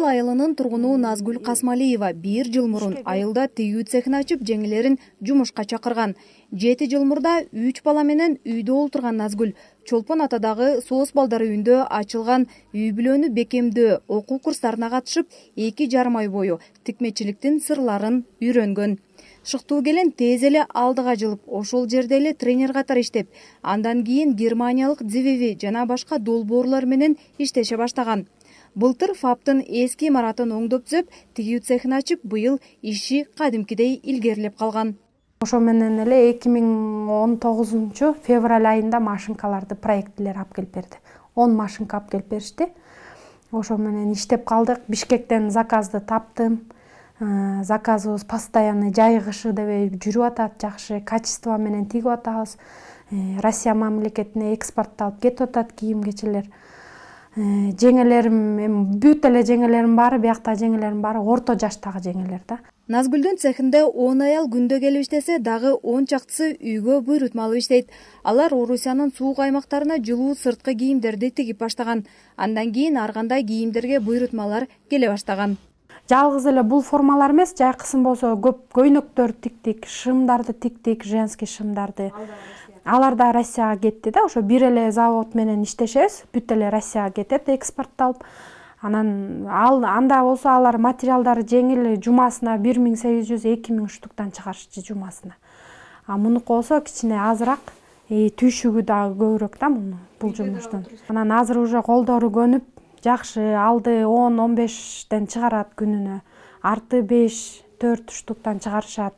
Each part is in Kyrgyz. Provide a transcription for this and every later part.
Орал айылынын тургуну Назгүл Касмалиева 1 жыл мурун айылда тигүү цехин ачып, жеңелерин жумушка чакырган. 7 жыл мурда 3 бала менен үйдө олтурган Назгүл Чолпон атадагы соос балдар үйүндө ачылган үй-бүлөнү бекемдөө окуу курстарына катышып, 2,5 ай бою тикмечиликтин сырларын үйрөнгөн. Шыктуу келин тез эле алдыга жылып, ошол жерде эле тренер катары иштеп, андан кийин германиялык Дзивеви жана башка долбоорлор менен иштеше баштаган. Былтыр ФАПтын эски имаратын оңдоп түзөп, тигүү цехин ачып, быйыл иши кадимкидей илгерилеп калган. Ошо менен эле 2019 февраль айында машинкаларды проекттилер алып келип берди. 10 машинка алып келип беришти. Ошо менен иштеп калдык. Бишкектен заказды таптым. Заказыбыз постоянный жайгышы деп жүрүп атат, жакшы качество менен тигип атабыз. Россия мамлекетине экспортталып кетип атат кийим-кечелер. Жеңелерим, бүт эле жеңелерим баары, биякта жеңелерим баары орто жаштагы жеңелер да. Назгүлдүн цехинде 10 аял күндө келип иштесе, дагы 10 чактысы үйгө буйрутма алып иштейт. Алар Орусиянын суук аймактарына жылуу сырткы кийимдерди тигип баштаган. Андан кийин ар кандай кийимдерге буйрутмалар келе баштаган. Жалгыз эле бул формалар эмес, жайкысын болсо көп көйнөктөр тиктик, шымдарды тиктик, женский шымдарды. Алар да Россияга кетти да, ошо бир эле завод менен иштешебиз, бүт эле Россияга кетет экспортталып. Анан анда болсо алар материалдары жеңил, жумасына 1800-2000 штуктан чыгарышчы жумасына. Мунуку болсо кичине азыраак, түйшүгү дагы көбүрөөк да бул жумуштун. Анан азыр уже колдору көнүп, жакшы алды 10-15тен чыгарат күнүнө. Арты 5-4 штуктан чыгарышат.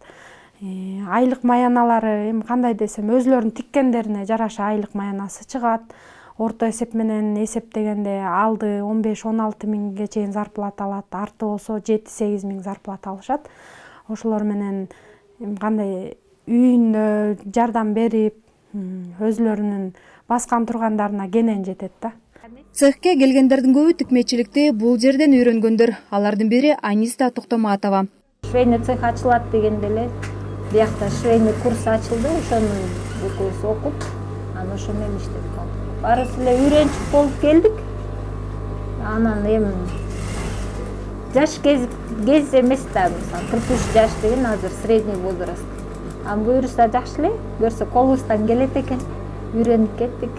Айлык маяналары, кандай десем, өзлөрүнүн тиккендерине жараша айлык маянасы чыгат. Орто эсеп менен эсептегенде алды 15-16 миңге чейин зарплата алат, арты болсо 7-8 миң зарплата алышат. Ошолор менен кандай үйүнө жардам берип, өзлөрүнүн баскан тургандарына кенен жетет да. Цехке келгендердин көбү тикмечиликти бул жерден үйрөнгөндөр. Алардын бири Аниста Токтоматова. Швейный цех ачылат дегенде эле биякта швейный курс ачылды, ошону экөөбүз окуп, анан ошо менен иштеп калдык. Барысы эле үйрөнчүк болуп келдик. Анан эми жаш кез эмес да, мисалы 43 жаш деген азыр средний возраст. Буюрса жакшы эле, көрсө колубуздан келет экен, үйрөнүп кеттик.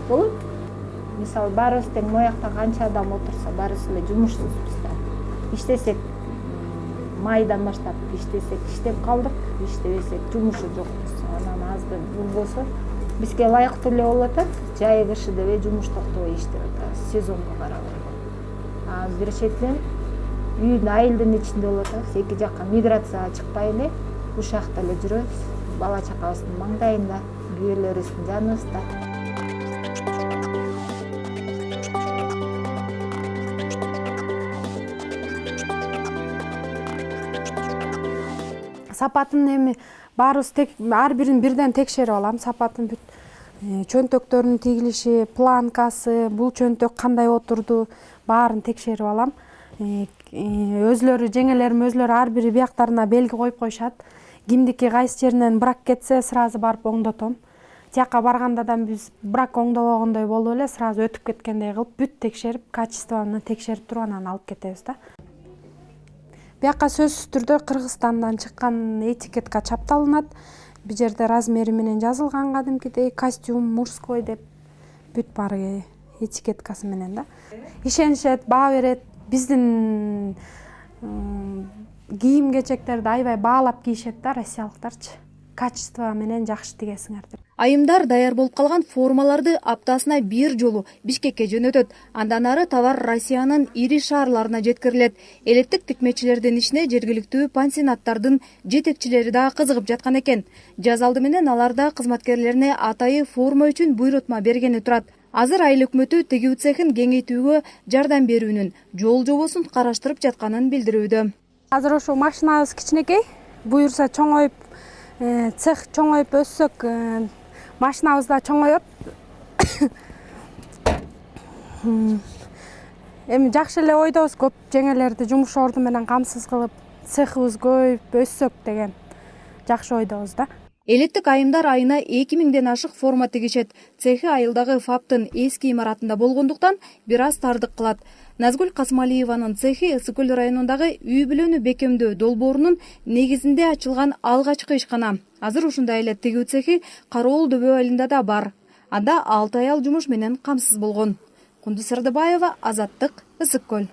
Болот. Мисалы баарыбыз тең моякта канча адам отурса, баарыбыз эле жумушсузбуз да. Иштесек майдан баштап иштесек иштеп калдык, иштебесек жумушу жокпуз. Анан азыр бул болсо бизге ылайыктуу эле болуп атат. Жай кышы деп жумуш токтобой иштеп атабыз, сезонго карабай. Бир четинен үйдүн айылдын ичинде болуп атабыз, эки жакка миграцияга чыкпай эле ушакта эле жүрөбүз. Бала чакабыздын маңдайында, күйөөлөрүбүздүн жаныбызда. Сапатын эми баарыбыз ар бирин бирден текшерип алам, сапатын бүт чөнтөктөрүнүн тигилиши, планкасы, бул чөнтөк кандай отурду, баарын текшерип алам. Өзлөрү жеңелерим өзлөрү ар бири бияктарына белги коюп коюшат. Кимдики кайсы жеринен брак кетсе, сразу барып оңдотом. Тияка барганда да биз брак оңдобогондой болуп эле, сразу өтүп кеткендей кылып, бүт текшерип, качествону текшерип туруп анан алып кетебиз да. Бияка сөзсүз түрдө Кыргызстандан чыккан этикетка чапталынат. Бул жерде размери менен жазылган кадимкидей костюм мужской деп бүт баары этикеткасы менен да. Ишенишет, баа берет. Биздин кийим-кечектерди аябай баалап кийишет да россиялыктарчы. Качество менен жакшы тигесиңер деп. Айымдар даяр болуп калган формаларды аптасына 1 жолу Бишкекке жөнөтөт. Андан ары товар Россиянын ири шаарларына жеткирилет. Элеттик тикмечилердин ишине жергиликтүү пансионаттардын жетекчилери да кызыгып жаткан экен. Жаз алды менен алар да кызматкерлерине атайы форма үчүн буйрутма бергени турат. Азыр айыл өкмөтү тигүү цехин кеңейтүүгө жардам берүүнүн жол жобосун караштырып жатканын билдирүүдө. Азыр ошо машинабыз кичинекей, буюрса чоңоюп, цех чоңоюп өссөк, машинабыз да чоңоет. Эми жакшы эле ойдобуз, көп жеңелерди жумуш орду менен камсыз кылып, цехыбыз көбөйүп өссөк деген жакшы ойдобуз да. Элеттик айымдар айына 2000ден ашык форма тигишет. Цехи айылдагы ФАПтын эски имаратында болгондуктан бир аз тардык кылат. Назгүл Касмалиеванын цехи Ысык Көл районундагы үй бүлөнү бекемдөө долбоорунун негизинде ачылган алгачкы ишкана. Азыр ушундай эле тигүү цехи Кароол дөбө айылында да бар. Анда 6 аял жумуш менен камсыз болгон. Кундуз Сырдыбаева, Азаттык, Ысык Көл.